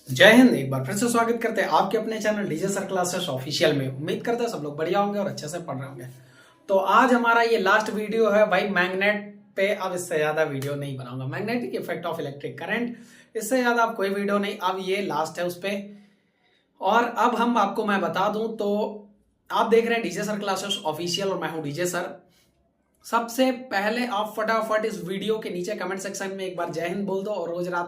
जय हिंद। एक बार फिर से स्वागत करते हैं आपके अपने channel DJ sir classes official में। उम्मीद करते हैं सब लोग बढ़िया होंगे और अच्छे से पढ़ रहे होंगे। तो आज हमारा ये लास्ट वीडियो है भाई मैग्नेट पे। अब इससे ज्यादा वीडियो नहीं बनाऊंगा, magnetic effect of electric current. इससे ज्यादा अब कोई वीडियो नहीं, अब ये लास्ट है उस पे। और अब हम आपको मैं बता दूं तो आप देख रहे हैं डीजे सर क्लासेस ऑफिशियल और मैं हूं डीजे सर। सबसे पहले आप फटाफट इस वीडियो के नीचे कमेंट सेक्शन में एक बार जय हिंद बोल दो और रोज रात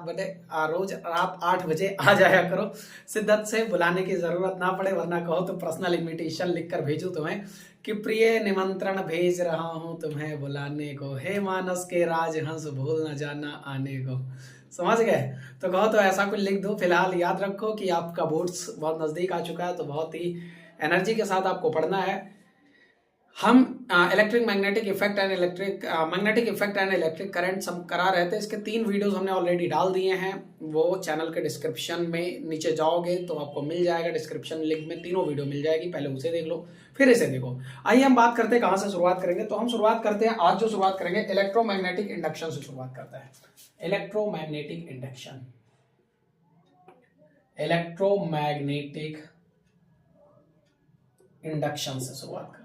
8 बजे आ जाया करो। शिद्दत से बुलाने की जरूरत ना पड़े, वरना कहो तो पर्सनल इनविटेशन लिखकर भेजू तुम्हें कि प्रिय निमंत्रण भेज रहा हूं तुम्हें बुलाने को, हे मानस के राजहंस भूल न जाना आने को। समझ गए? तो कहो तो ऐसा कुछ लिख दो। फिलहाल याद रखो कि आपका बोर्ड्स बहुत नजदीक आ चुका है, तो बहुत ही एनर्जी के साथ आपको पढ़ना है। हम electric magnetic effect and electric current हम करा रहे थे। इसके 3 वीडियोस हमने ऑलरेडी डाल दिए हैं, वो चैनल के डिस्क्रिप्शन में नीचे जाओगे तो आपको मिल जाएगा। डिस्क्रिप्शन लिंक में तीनों वीडियो मिल जाएगी, पहले उसे देख लो फिर इसे देखो। आइए हम बात करते हैं कहां से शुरुआत करेंगे। तो हम शुरुआत करते हैं, आज जो शुरुआत करेंगे इलेक्ट्रोमैग्नेटिक इंडक्शन से शुरुआत करते हैं। इलेक्ट्रोमैग्नेटिक इंडक्शन, इलेक्ट्रोमैग्नेटिक इंडक्शन से शुरुआत करते हैं।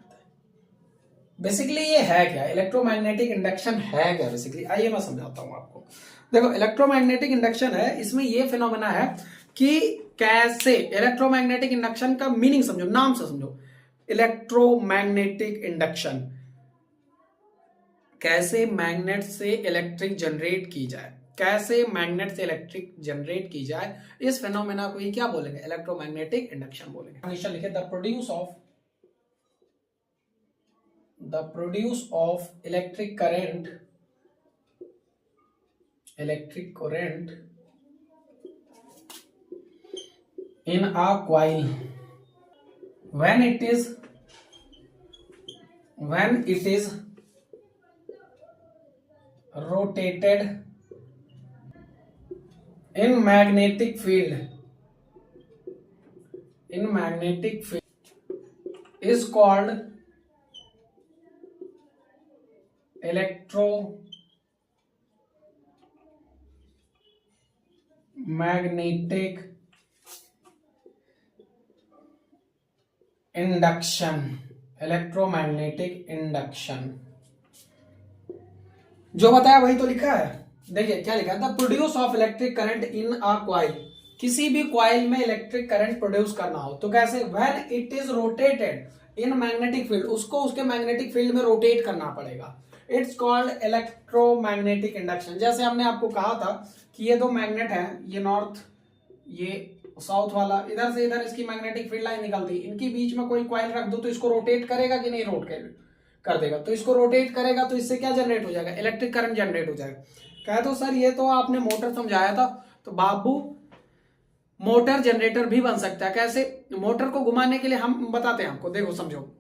बेसिकली ये है क्या, इलेक्ट्रोमैग्नेटिक इंडक्शन है क्या बेसिकली, आइए मैं समझाता हूं आपको। देखो इलेक्ट्रोमैग्नेटिक इंडक्शन है, इसमें ये फिनोमेना है कि कैसे इलेक्ट्रोमैग्नेटिक इंडक्शन का मीनिंग समझो, नाम से समझो। इलेक्ट्रोमैग्नेटिक इंडक्शन, कैसे मैग्नेट से इलेक्ट्रिक जनरेट की जाए, कैसे मैग्नेट से इलेक्ट्रिक जनरेट की जाए, इस फिनोमेना को ही क्या बोलेंगे, इलेक्ट्रोमैग्नेटिक इंडक्शन बोलेंगे। लिखे the produce of electric current in a coil when it is rotated in magnetic field is called electromagnetic induction. जो बताया वही तो लिखा है। देखिए क्या लिखा है, the produce of electric current in a coil. किसी भी क्वाइल में इलेक्ट्रिक करंट प्रोड्यूस करना हो तो कैसे, when it is rotated in magnetic field, उसको उसके मैग्नेटिक फील्ड में रोटेट करना पड़ेगा। It's called electromagnetic induction. जैसे हमने आपको कहा था कि ये दो मैग्नेट है, ये नॉर्थ ये साउथ वाला, इधर से इधर इसकी मैग्नेटिक फील्ड लाइन निकलती, इनके बीच में कोई क्वाइल रख दो तो इसको रोटेट करेगा कि नहीं, रोटेट कर देगा। तो इसको रोटेट करेगा तो इससे क्या जनरेट हो जाएगा, इलेक्ट्रिक करंट जनरेट हो जाएगा। कह दो सर ये तो आपने मोटर समझाया था, तो बाबू मोटर जनरेटर भी बन सकता है। कैसे, मोटर को घुमाने के लिए हम बताते हैं आपको, देखो समझो।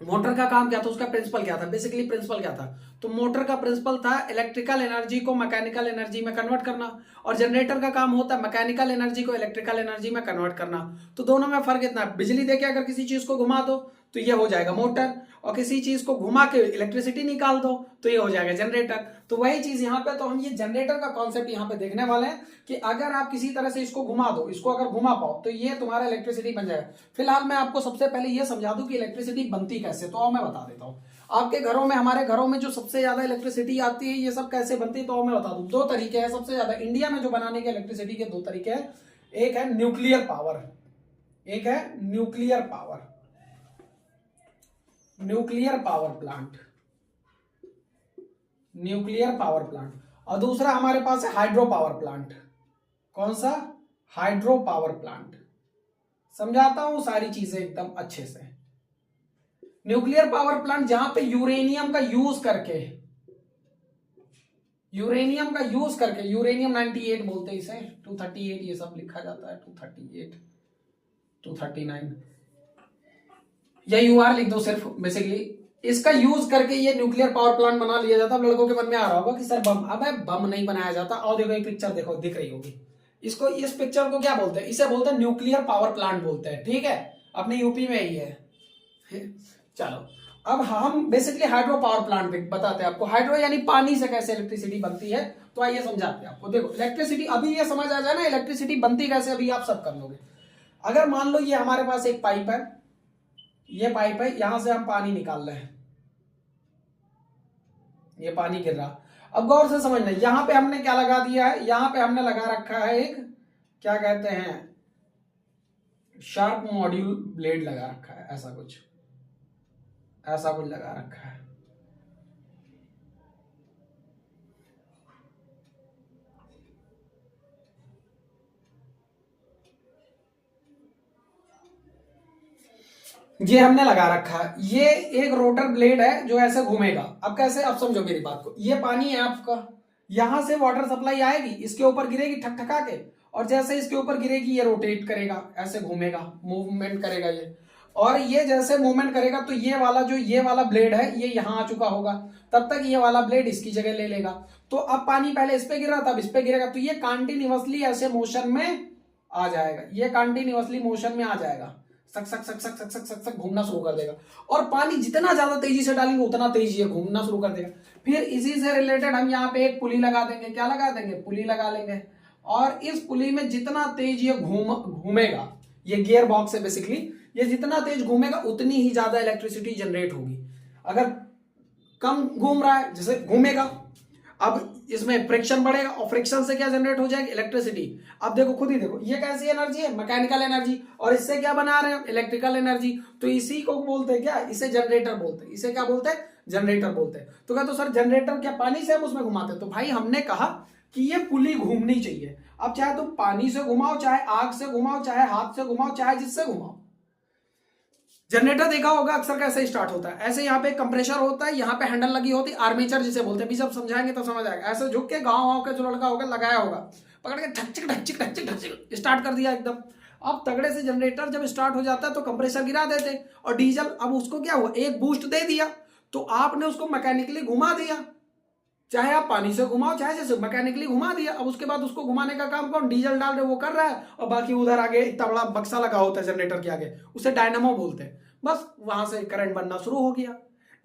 मोटर का काम क्या था, उसका प्रिंसिपल क्या था, बेसिकली प्रिंसिपल क्या था, तो मोटर का प्रिंसिपल था इलेक्ट्रिकल एनर्जी को मैकेनिकल एनर्जी में कन्वर्ट करना, और जनरेटर का काम होता है मैकेनिकल एनर्जी को इलेक्ट्रिकल एनर्जी में कन्वर्ट करना। तो दोनों में फर्क इतना है, बिजली देके अगर किसी चीज को घुमा दो तो ये हो जाएगा मोटर, और किसी चीज को घुमा के इलेक्ट्रिसिटी निकाल दो तो ये हो जाएगा जनरेटर। तो वही चीज यहाँ पे, तो हम ये जनरेटर का कॉन्सेप्ट यहाँ पे देखने वाले हैं कि अगर आप किसी तरह से इसको घुमा दो, इसको अगर घुमा पाओ तो ये तुम्हारा इलेक्ट्रिसिटी बन जाएगा। फिलहाल मैं आपको सबसे पहले ये समझा दूं कि इलेक्ट्रिसिटी बनती कैसे, तो मैं बता देता हूँ। आपके घरों में, हमारे घरों में जो सबसे ज्यादा इलेक्ट्रिसिटी आती है, ये सब कैसे बनती है तो मैं बता दूं। 2 तरीके हैं सबसे ज्यादा इंडिया में जो बनाने के इलेक्ट्रिसिटी के, 2 तरीके हैं। एक है nuclear power, nuclear power plant, और दूसरा हमारे पास है हाइड्रो पावर प्लांट। कौन सा, हाइड्रो पावर प्लांट। समझाता हूं सारी चीजें एकदम अच्छे से। न्यूक्लियर पावर प्लांट जहां पे यूरेनियम का यूज करके, यूरेनियम 98 बोलते हैं इसे, 238 ये सब लिखा जाता है, 238 239 या यूआर लिख दो सिर्फ। बेसिकली इसका यूज करके ये न्यूक्लियर पावर प्लांट बना लिया जाता है। अब लड़कों के मन में आ रहा होगा कि सर बम, अबे बम नहीं बनाया जाता। और देखो एक पिक्चर देखो, दिख रही होगी इसको, इस पिक्चर को क्या बोलते हैं, इसे बोलते हैं न्यूक्लियर पावर प्लांट बोलते हैं। ठीक है, अपने यूपी में ही है। चलो, अब हम बेसिकली हाइड्रो पावर प्लांट पे बताते हैं आपको। हाइड्रो यानी पानी से कैसे इलेक्ट्रिसिटी बनती है, तो आइए समझाते हैं आपको। देखो इलेक्ट्रिसिटी अभी ये समझ आ जाए ना, इलेक्ट्रिसिटी बनती कैसे, अभी आप सब कर लोगे। अगर मान लो ये हमारे पास एक पाइप है, ये पाइप है, यहां से हम पानी निकाल रहे हैं, ये पानी गिर रहा। अब गौर से समझना, यहां पे हमने क्या लगा दिया है, यहां पे हमने लगा रखा है एक, क्या कहते हैं, शार्प मॉड्यूल ब्लेड लगा रखा है, ऐसा कुछ लगा रखा है। ये हमने लगा रखा है, ये एक रोटर ब्लेड है जो ऐसे घूमेगा। अब कैसे, अब समझो मेरी बात को। ये पानी है आपका, यहां से वाटर सप्लाई आएगी, इसके ऊपर गिरेगी ठकठका के, और जैसे इसके ऊपर गिरेगी ये रोटेट करेगा, ऐसे घूमेगा, मूवमेंट करेगा ये। और ये जैसे मूवमेंट करेगा तो ये वाला ब्लेड है ये यहां आ चुका होगा, तब तक ये वाला ब्लेड इसकी जगह ले लेगा। तो अब पानी पहले इस पे गिर रहा था, अब इस पे गिरेगा, तो ये कंटिन्यूअसली ऐसे मोशन में आ जाएगा, ये कंटिन्यूअसली मोशन में आ जाएगा, सक सक सक सक सक सक सक सक घूमना शुरू कर देगा। और पानी जितना ज्यादा तेजी से डालेंगे उतना तेजी ये घूमना शुरू कर देगा। फिर इसी से रिलेटेड हम यहाँ पे एक पुली लगा देंगे, क्या लगा देंगे, पुली लगा लेंगे। और इस पुली में जितना तेज ये घूमेगा, ये गियर बॉक्स है बेसिकली, ये जितना तेज घूमेगा उतनी ही ज्यादा इलेक्ट्रिसिटी जनरेट होगी। अगर कम घूम रहा है, जैसे घूमेगा, अब इसमें फ्रिक्शन बढ़ेगा, और फ्रिक्शन से क्या जनरेट हो जाएगी, इलेक्ट्रिसिटी। अब देखो खुद ही देखो, ये कैसी एनर्जी है, मैकेनिकल एनर्जी, और इससे क्या बना रहे हैं, इलेक्ट्रिकल एनर्जी। तो इसी को बोलते हैं क्या, इसे जनरेटर बोलते हैं। इसे क्या बोलते हैं, जनरेटर बोलते हैं। तो क्या, तो सर जनरेटर क्या पानी से हम उसमें घुमाते हैं? तो भाई हमने कहा कि ये पुली घूमनी चाहिए। अब चाहे तुम पानी से घुमाओ, चाहे आग से घुमाओ, चाहे हाथ से घुमाओ, चाहे जिससे घुमाओ। जनरेटर देखा होगा अक्सर कैसे स्टार्ट होता है, ऐसे यहाँ पे कंप्रेसर होता है, यहाँ पे हैंडल लगी होती है, आर्मेचर जिसे बोलते हैं, भी सब समझाएंगे तो समझ आएगा। ऐसे झुक के गाँव का जो लड़का होगा लगाया होगा, पकड़ के ढकचिक ढकचिक ढकचिक ढकचिक स्टार्ट कर दिया एकदम। अब तगड़े से जनरेटर जब स्टार्ट हो जाता है तो कंप्रेसर गिरा देते, और डीजल, अब उसको क्या हुआ, एक बूस्ट दे दिया, तो आपने उसको मैकेनिकली घुमा दिया, चाहे आप पानी से घुमाओ चाहे जैसे, मैकेनिकली घुमा दिया। अब उसके बाद उसको घुमाने का काम कौन, डीजल डाल रहे वो कर रहा है, और बाकी उधर आगे इतना बड़ा बक्सा लगा होता है जनरेटर के आगे, उसे डायनामो बोलते हैं। बस वहां से करंट बनना शुरू हो गया।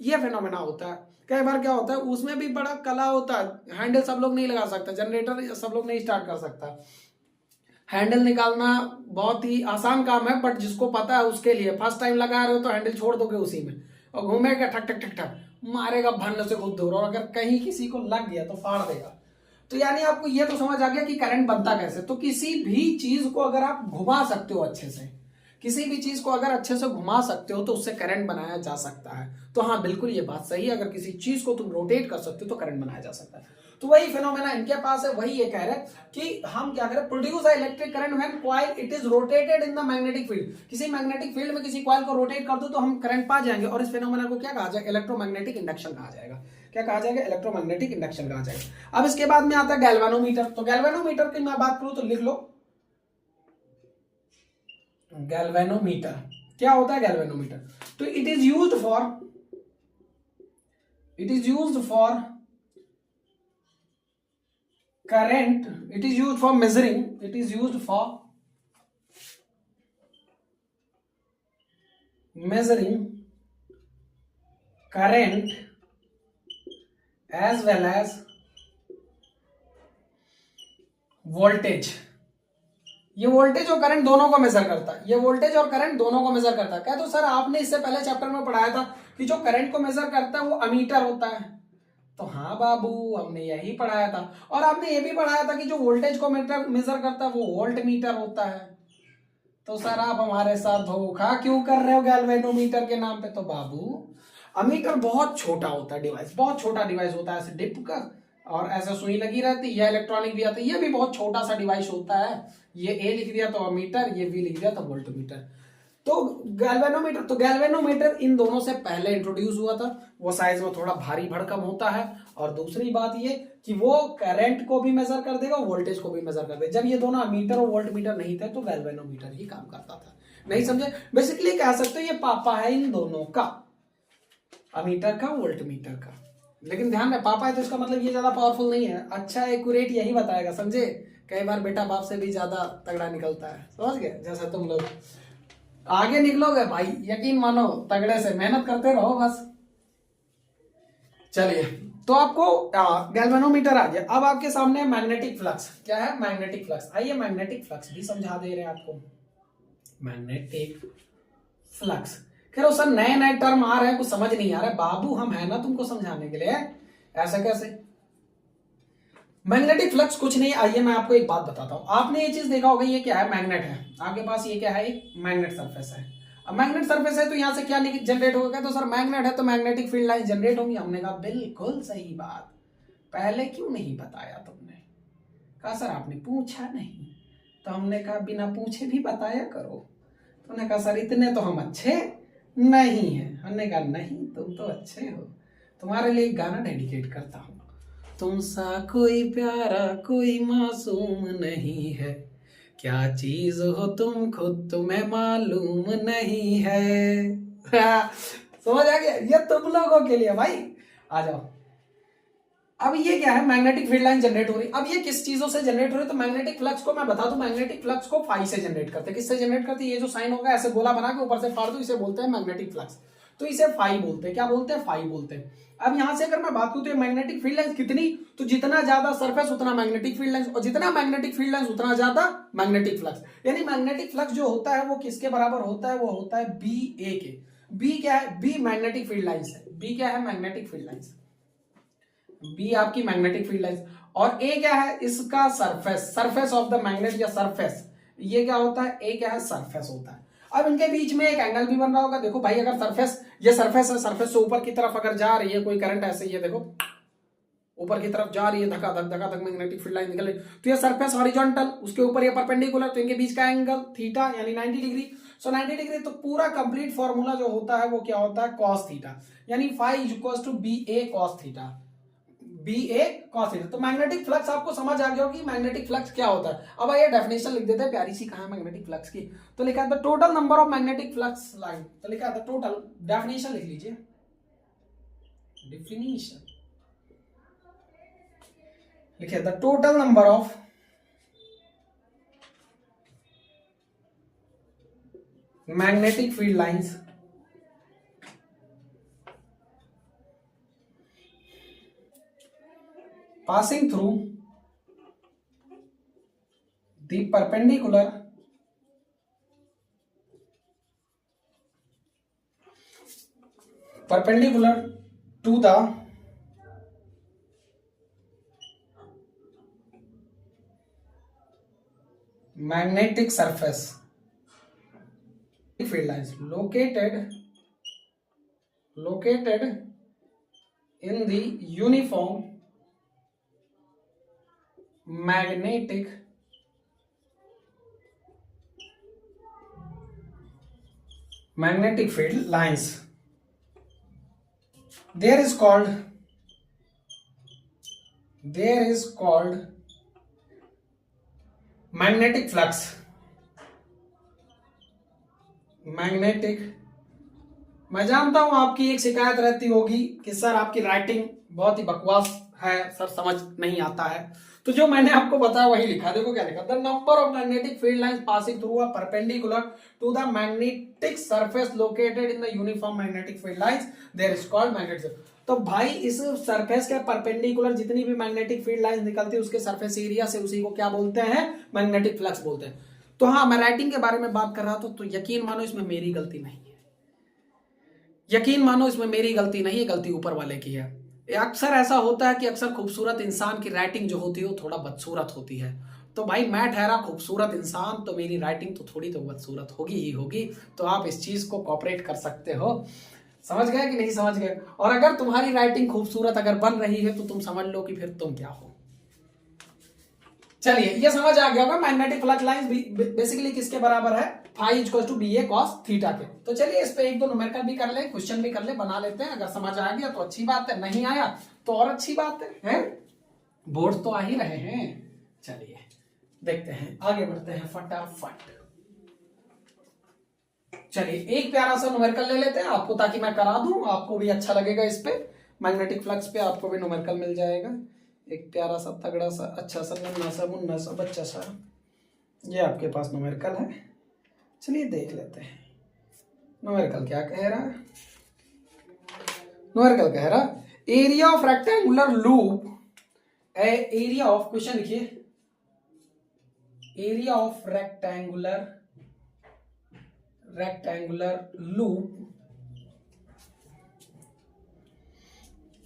ये फिनोमेना होता है। कई बार क्या होता है, उसमें भी बड़ा कला होता है, हैंडल सब लोग नहीं लगा सकते, जनरेटर सब लोग नहीं स्टार्ट कर सकता। हैंडल निकालना बहुत ही आसान काम है, बट जिसको पता है उसके लिए। फर्स्ट टाइम लगा रहे हो तो हैंडल छोड़ दोगे उसी में, और घूमेगा ठक ठक ठक ठक, मारेगा भरने से खुद दूर, और अगर कहीं किसी को लग गया तो फाड़ देगा। तो यानी आपको ये तो समझ आ गया कि करंट बनता कैसे। तो किसी भी चीज को अगर आप घुमा सकते हो अच्छे से, किसी भी चीज को अगर अच्छे से घुमा सकते हो तो उससे करंट बनाया जा सकता है। तो हाँ बिल्कुल ये बात सही है, अगर किसी चीज को तुम रोटेट कर सकते हो तो करंट बनाया जा सकता है। तो वही फिनोमेना इनके पास है, वही ये कह रहे हैं कि हम क्या करें, produce a electric current when coil it is rotated in the magnetic field. किसी मैग्नेटिक फील्ड में किसी कॉइल को रोटेट कर दो तो हम करंट पा जाएंगे, और इस फिनोमेना को क्या कहा जाएगा, इलेक्ट्रोमैग्नेटिक इंडक्शन कहा जाएगा। क्या कहा जाएगा, इलेक्ट्रोमैग्नेटिक इंडक्शन कहा जाएगा। अब इसके बाद में आता है गैल्वेनोमीटर। तो गैल्वेनोमीटर की मैं बात करूं तो लिख लो, गैल्वेनोमीटर क्या होता है, गैल्वेनोमीटर। तो it is used for current, it is used for measuring, it is used for measuring current as well as voltage। ये वोल्टेज और करंट दोनों को मेजर करता है, ये वोल्टेज और करंट दोनों को मेजर करता है। क्या, तो सर आपने इससे पहले चैप्टर में पढ़ाया था कि जो करंट को मेजर करता है वो अमीटर होता है। तो हाँ बाबू, हमने यही पढ़ाया था। और आपने ये भी पढ़ाया था कि जो वोल्टेज को मेजर करता है वो वोल्ट मीटर होता है। तो सर आप हमारे साथ धोखा क्यों कर रहे हो गैल्वेनोमीटर के नाम पे? तो बाबू अमीटर बहुत छोटा होता है डिवाइस, बहुत छोटा डिवाइस होता है, ऐसे डिप का और ऐसे सुई लगी रहती है, इलेक्ट्रॉनिक भी आता है, ये भी बहुत छोटा सा डिवाइस होता है। ये ए लिख दिया तो अमीटर, ये वी लिख दिया तो वोल्ट मीटर। तो गैल्वेनोमीटर इन दोनों से पहले इंट्रोड्यूस हुआ था। वो साइज में थोड़ा भारी भरकम होता है, और दूसरी बात ये कि वो करंट को भी मेजर कर देगा, वोल्टेज को भी मेजर कर देगा। जब ये दोनों अमीटर और वोल्ट मीटर नहीं थे तो गैल्वेनोमीटर ही काम करता था। नहीं समझे? बेसिकली कह सकते हो ये पापा है इन दोनों का, अमीटर का, वोल्ट मीटर का। लेकिन ध्यान में पापा है तो इसका मतलब ये ज्यादा पावरफुल नहीं है, अच्छा एक्यूरेट यही बताएगा, समझे? कई बार बेटा बाप से भी ज्यादा तगड़ा निकलता है, समझ गए? जैसे तुम लोग आगे निकलोगे भाई, यकीन मानो, तगड़े से मेहनत करते रहो बस। चलिए, तो आपको गैल्वेनोमीटर आ गया। अब आपके सामने मैग्नेटिक फ्लक्स। क्या है? Magnetic flux. आइए मैग्नेटिक फ्लक्स भी समझा दे रहे हैं आपको। Magnetic flux. कह रहे हो सर नए नए टर्म आ रहे हैं, कुछ समझ नहीं आ रहा है। बाबू हम है ना तुमको समझाने के लिए, ऐसा कैसे? मैग्नेटिक फ्लक्स कुछ नहीं। आइए मैं आपको एक बात बताता हूं। आपने ये चीज देखा होगा, ये क्या है? मैग्नेट है आपके पास। ये क्या है? एक मैग्नेट सरफेस है। अब मैग्नेट सरफेस है तो यहां से क्या जनरेट होगा? तो सर मैग्नेट है तो मैग्नेटिक फील्ड लाइन जनरेट होंगी। हमने कहा बिल्कुल सही बात, पहले क्यों नहीं बताया तुमने? कहा सर आपने पूछा नहीं। तो हमने कहा बिना पूछे भी बताया करो। तो उन्होंने कहा सर इतने तो हम अच्छे नहीं है। हमने कहा नहीं, तुम तो अच्छे हो, तुम्हारे लिए एक गाना डेडिकेट करता हूं। तुम सा कोई प्यारा कोई मासूम नहीं है, क्या चीज हो तुम खुद तुम्हें मालूम नहीं है। समझ आ गया? ये तुम लोगों के लिए भाई। आ जाओ। अब ये क्या है? मैग्नेटिक फील्ड लाइन जनरेट हो रही। अब ये किस चीजों से जनरेट हो रही है? तो मैग्नेटिक फ्लक्स को मैं बता दूं, मैग्नेटिक फ्लक्स को फाई से जनरेट करते हैं। किससे जनरेट करते हैं? ये जो साइन होगा ऐसे गोला बना के ऊपर से फाड़ दो, इसे बोलते हैं मैग्नेटिक फ्लक्स। तो इसे फाई बोलते हैं। क्या बोलते हैं? फाई बोलते हैं। अब यहां से अगर मैं बात करूं तो मैग्नेटिक फील्ड लाइन कितनी, तो जितना ज्यादा सरफेस उतना मैग्नेटिक फील्ड लाइन, और जितना मैग्नेटिक फील्ड लाइन उतना ज्यादा मैग्नेटिक फ्लक्स। यानी मैग्नेटिक फ्लक्स जो होता है वो किसके बराबर होता है? वो होता है बी ए के। बी क्या है? बी मैग्नेटिक फील्ड लाइंस है। बी क्या है? Magnetic field lines. बी आपकी मैग्नेटिक फील्ड लाइंस। और ए क्या है? इसका surface, surface of the magnet या सरफेस। ये क्या होता है? ए क्या है? सरफेस होता है। अब इनके बीच में एक एंगल भी बन रहा होगा। देखो भाई, अगर सरफेस, ये सरफेस है, सरफेस से ऊपर की तरफ अगर जा रही है कोई करंट ऐसे, ये देखो ऊपर की तरफ जा रही है, धका धक मैग्नेटिक फील्ड लाइन निकल रही, तो ये सरफेस हॉरिजॉन्टल, उसके ऊपर ये परपेंडिकुलर, तो इनके बीच का एंगल थीटा यानी 90 डिग्री। सो 90 डिग्री। तो पूरा कंप्लीट फॉर्मूला जो होता है वो क्या होता है? Cos theta. यानी phi is equals to B A cos theta. B A cos theta. तो मैग्नेटिक फ्लक्स आपको समझ आ गया हो कि मैग्नेटिक फ्लक्स क्या होता है। अब आइए डेफिनेशन लिख देते हैं, प्यारी सी कहां है मैग्नेटिक फ्लक्स की। तो लिखा है the total number of magnetic flux line. तो लिखा है द टोटल, डेफिनेशन लिख लीजिए। डेफिनेशन लिखिए the total number of magnetic field lines passing through the perpendicular to the magnetic surface field lines located in the uniform magnetic field lines, there is called magnetic flux. Magnetic, मैं जानता हूं आपकी एक शिकायत रहती होगी कि सर आपकी राइटिंग बहुत ही बकवास है, सर समझ नहीं आता है। तो जो मैंने आपको बताया वही लिखा। देखो क्या लिखा, the number of magnetic field lines passing through a perpendicular to the magnetic surface located in the uniform magnetic field lines, there is called magnetic. तो भाई इस सरफेस के परपेंडिकुलर जितनी भी मैग्नेटिक फील्ड लाइंस निकलती है उसके सरफेस एरिया से, उसी को क्या बोलते हैं? मैग्नेटिक फ्लक्स बोलते हैं। तो हाँ, मैं राइटिंग के बारे में बात कर रहा था, तो यकीन मानो इसमें मेरी गलती नहीं है। यकीन मानो इसमें मेरी गलती नहीं है, गलती ऊपर वाले की है। अक्सर ऐसा होता है कि अक्सर खूबसूरत इंसान की राइटिंग जो होती है वो थोड़ा बदसूरत होती है। तो भाई मैं ठहरा खूबसूरत इंसान, तो मेरी राइटिंग तो थोड़ी तो बदसूरत होगी ही होगी। तो आप इस चीज को कॉपरेट कर सकते हो। समझ गए कि नहीं समझ गए? और अगर तुम्हारी राइटिंग खूबसूरत अगर बन रही है तो तुम समझ लो कि फिर तुम क्या हो। चलिए, ये समझ आ गया होगा मैग्नेटिक फ्लक्स लाइंस बेसिकली किसके बराबर है? Phi equal to B A cos theta के। तो चलिए इस पे एक दो न्यूमेरिकल भी कर ले, क्वेश्चन भी कर ले, बना लेते हैं। अगर समझ आ गया तो अच्छी बात है, नहीं आया तो और अच्छी बात है? बोर्ड तो आ ही रहे हैं। चलिए देखते हैं, आगे बढ़ते हैं फटाफट। चलिए एक प्यारा सा न्यूमेरिकल ले लेते हैं आपको, ताकि मैं करा दूं, आपको भी अच्छा लगेगा। इस पे मैग्नेटिक फ्लक्स पे आपको भी न्यूमेरिकल मिल जाएगा। एक प्यारा सा तगड़ा सा अच्छा सा नन्ना सा मुन्ना सा बच्चा सा, ये आपके पास न्यूमेरिकल है। चलिए देख लेते हैं न्यूमेरिकल क्या कह रहा है। न्यूमेरिकल कह रहा area of rectangular loop, area of, question लिखिए, area of rectangular loop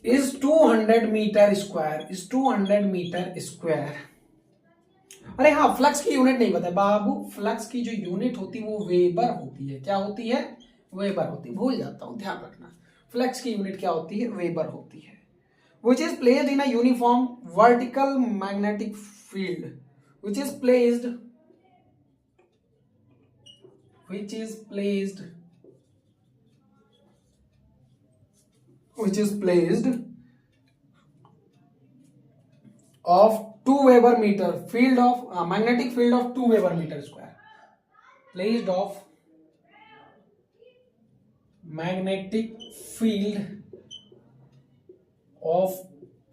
is 200 metre square, is 200 metre square. अरे हाँ, फ्लक्स की यूनिट नहीं पता बाबू, फ्लक्स की जो यूनिट होती है वो वेबर होती है। क्या होती है? वेबर होती है, भूल जाता हूं, ध्यान रखना। फ्लक्स की यूनिट क्या होती है? वेबर होती है। Which is placed in a uniform vertical magnetic field, which is placed of 2 Weber meter field of magnetic field of 2 Weber meter square, placed of magnetic field of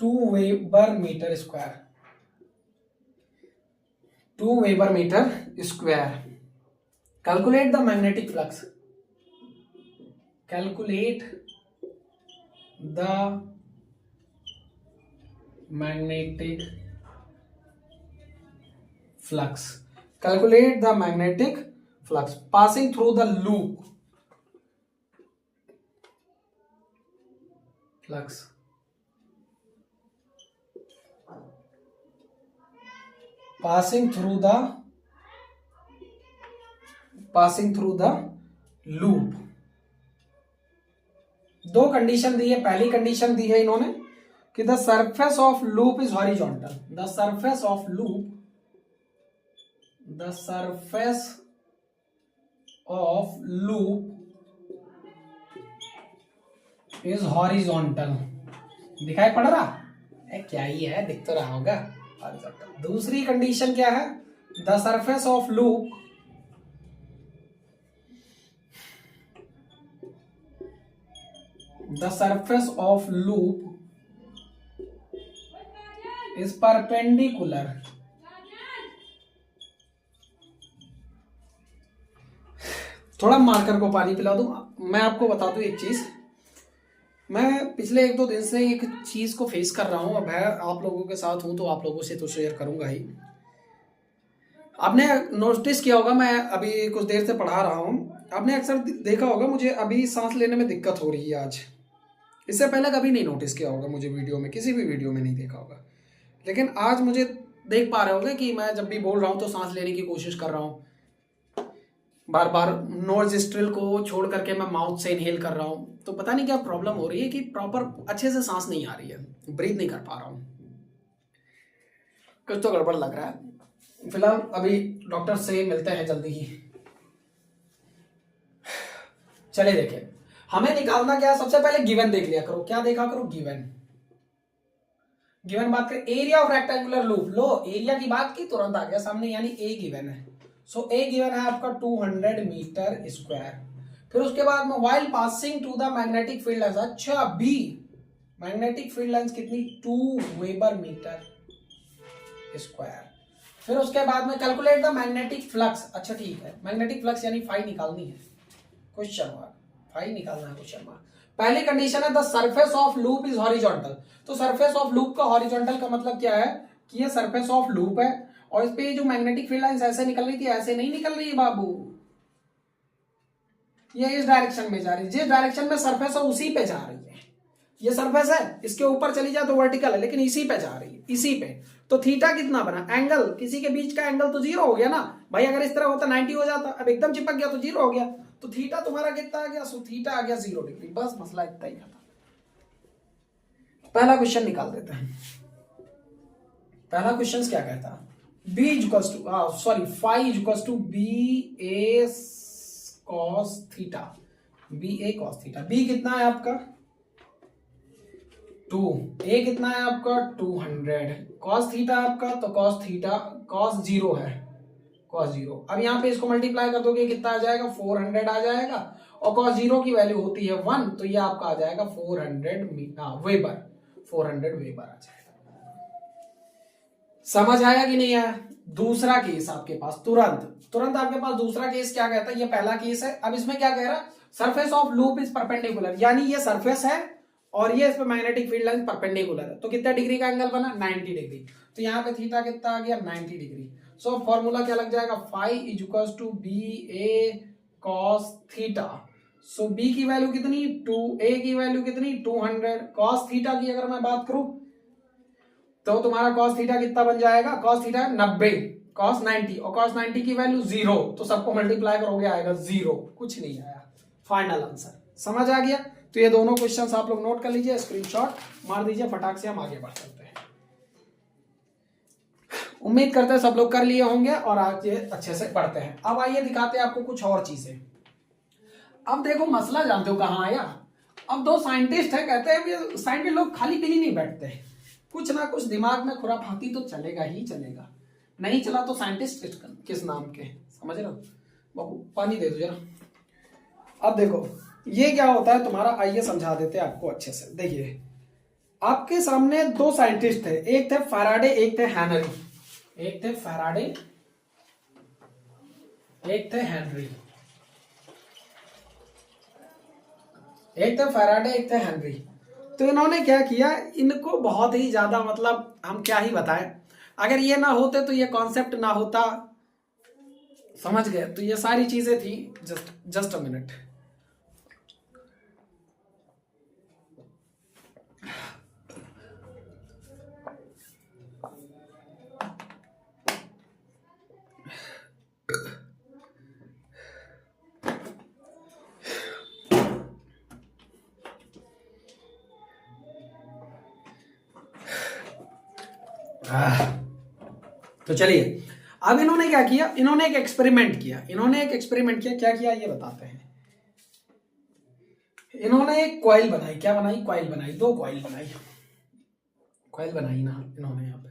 2 Weber meter square, 2 Weber meter square। Calculate the magnetic flux, calculate the magnetic flux, calculate the magnetic flux passing through the loop, flux passing through the loop। दो condition दी है। पहली condition दी है इन्होंने कि the surface of loop is horizontal, the surface of loop is horizontal. दिखाई पड़ रहा है? क्या ही है, दिख तो रहा होगा, हॉरिजॉन्टल। दूसरी कंडीशन क्या है? The surface of loop is perpendicular, थोड़ा मार्कर को पानी पिला दूं। मैं आपको बता दूं एक चीज, मैं पिछले 1-2 दिन से एक चीज को फेस कर रहा हूं। अब है आप लोगों के साथ हूं तो आप लोगों से तो शेयर करूंगा ही। आपने नोटिस किया होगा, मैं अभी कुछ देर से पढ़ा रहा हूं, आपने अक्सर देखा होगा मुझे अभी सांस लेने में दिक्कत हो रही है आज। इससे पहले कभी नहीं नोटिस किया होगा मुझे, वीडियो में, किसी भी वीडियो में नहीं देखा होगा, लेकिन आज मुझे देख पा रहे होंगे कि मैं जब भी बोल रहा हूं तो सांस लेने की कोशिश कर रहा हूं, बार बार नोस्ट्रिल को छोड़ करके मैं माउथ से इनहेल कर रहा हूं। तो पता नहीं क्या प्रॉब्लम हो रही है कि प्रॉपर अच्छे से सांस नहीं आ रही है, ब्रीथ नहीं कर पा रहा हूं, कुछ तो गड़बड़ लग रहा है। फिलहाल अभी डॉक्टर से मिलते हैं जल्दी ही। चले देखें, हमें निकालना क्या है। सबसे पहले गिवन देख लिया करो। क्या देखा करो? गिवन बात करें, area of rectangular loop. Low, area की बात की, तुरंत आ गया सामने, यानी ए गिवन है। सो ए गिवन है आपका 200 मीटर स्क्वायर। फिर उसके बाद में while passing to the magnetic field length, अच्छा बी, मैग्नेटिक फील्ड लेंथ कितनी? 2 वेबर मीटर स्क्वायर। फिर उसके बाद में कैलकुलेट द मैग्नेटिक फ्लक्स। अच्छा ठीक है, मैग्नेटिक फ्लक्स यानी फाई निकालनी है, क्वेश्चन मार्क, फाई निकालना है, क्वेश्चन मार्क। पहली कंडीशन है the surface of loop is horizontal. तो सरफेस ऑफ लूप का हॉरिजॉन्टल का मतलब क्या है कि ये सरफेस ऑफ लूप है और इस पे जो मैग्नेटिक फील्ड लाइंस ऐसे निकल रही थी, ऐसे नहीं निकल रही है बाबू, ये इस डायरेक्शन में जा रही है। जिस डायरेक्शन में सरफेस है उसी पे जा रही है। ये सरफेस है, इसके ऊपर चली जाए तो वर्टिकल है, लेकिन इसी पे जा रही है, इसी पे। तो थीटा कितना बना? एंगल, किसी के बीच का एंगल तो 0 हो गया ना भाई। अगर इस तरह होता 90 हो जाता, अब एकदम चिपक गया तो 0 हो गया। तो थीटा तुम्हारा कितना आ गया? सो थीटा आ गया 0 डिग्री। बस मसला इतना ही था। पहला क्वेश्चन निकाल देते हैं। पहला क्वेश्चन क्या कहता है? b equals to sorry phi equals to B A cos theta, B A cos theta. B कितना है आपका? 2। ए कितना है आपका? 200। कॉस थीटा आपका, तो कॉस थीटा कॉस 0 है, कॉस 0। अब यहाँ पे इसको मल्टीप्लाई कर दोगे कितना आ जाएगा? 400 आ जाएगा। और कॉस 0 की वैल्यू होती है 1, तो ये आपका आ जाएगा 400 वेबर, 400 वेबर आ जाएगा। समझ आया कि नहीं आया? दूसरा केस आपके पास तुरंत आपके पास दूसरा केस क्या कहता है? ये पहला केस है। अब इसमें क्या कह रहा है? Surface of loop is perpendicular, यानी ये सरफेस है और ये इस पे मैग्नेटिक फील्ड लाइन परपेंडिकुलर है, तो कितना डिग्री का एंगल बना, 90 डिग्री। तो यहाँ पे थीटा कितना आ गया, 90 डिग्री। सो फॉर्मूला क्या लग जाएगा, phi is equals to B A cos theta. So B की वैल्यू कितनी 2, ए की वैल्यू कितनी 200, कॉस थीटा की अगर मैं बात करूं तो तुम्हारा कॉस थीटा कितना बन जाएगा, कॉस थीटा 90, कॉस 90 और कॉस 90 की वैल्यू 0, तो सबको मल्टीप्लाई करोगे आएगा 0, कुछ नहीं आया। फाइनल आंसर समझ आ गया। तो ये दोनों क्वेश्चंस आप लोग नोट कर लीजिए, स्क्रीनशॉट मार दीजिए, फटाक से हम आगे बढ़ चलते हैं। उम्मीद करते हैं सब लोग कर लिए होंगे और आज ये अच्छे से पढ़ते हैं। अब आइए दिखाते हैं आपको कुछ और चीजें। अब देखो मसला जानते हो कहाँ आया, अब दो साइंटिस्ट है, कहते हैं साइंटिस्ट लोग खाली पीली नहीं बैठते, कुछ ना कुछ दिमाग में खुराफाती तो चलेगा ही चलेगा, नहीं चला तो साइंटिस्ट किस नाम के, समझ रहे हो। बाबू पानी दे दो जरा। अब देखो ये क्या होता है तुम्हारा, आइए समझा देते हैं आपको अच्छे से। देखिए आपके सामने दो साइंटिस्ट थे, एक थे फैराडे एक थे हेनरी, एक थे फैराडे एक थे हेनरी, एक थे फैराडे एक थे हेनरी। तो इन्होंने क्या किया, इनको बहुत ही ज्यादा मतलब हम क्या ही बताएं, अगर ये ना होते तो ये कॉन्सेप्ट ना होता, समझ गए। तो ये सारी चीजें थी, जस्ट अ मिनट। तो चलिए अब इन्होंने क्या किया, इन्होंने एक एक्सपेरिमेंट किया, क्या किया ये बताते हैं। इन्होंने एक कॉइल बनाई, क्या बनाई, कॉइल बनाई, दो कॉइल बनाई, कॉइल बनाई ना इन्होंने, यहाँ पे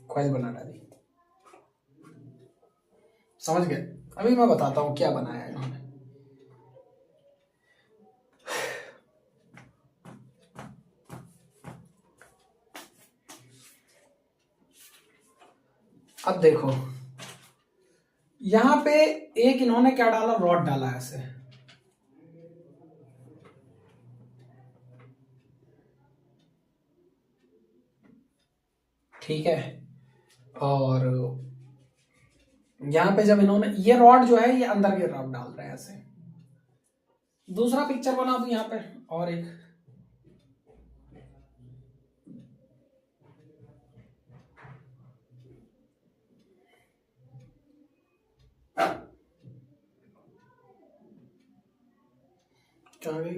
कॉइल बना डाली, समझ गए। अभी मैं बताता हूं क्या बनाया इन्होंने। अब देखो यहां पे एक इन्होंने क्या डाला, रॉड डाला ऐसे, ठीक है। और यहां पे जब इन्होंने ये रॉड जो है ये अंदर की रॉड डाल रहे हैं ऐसे। दूसरा पिक्चर बना दूं यहां पे, और एक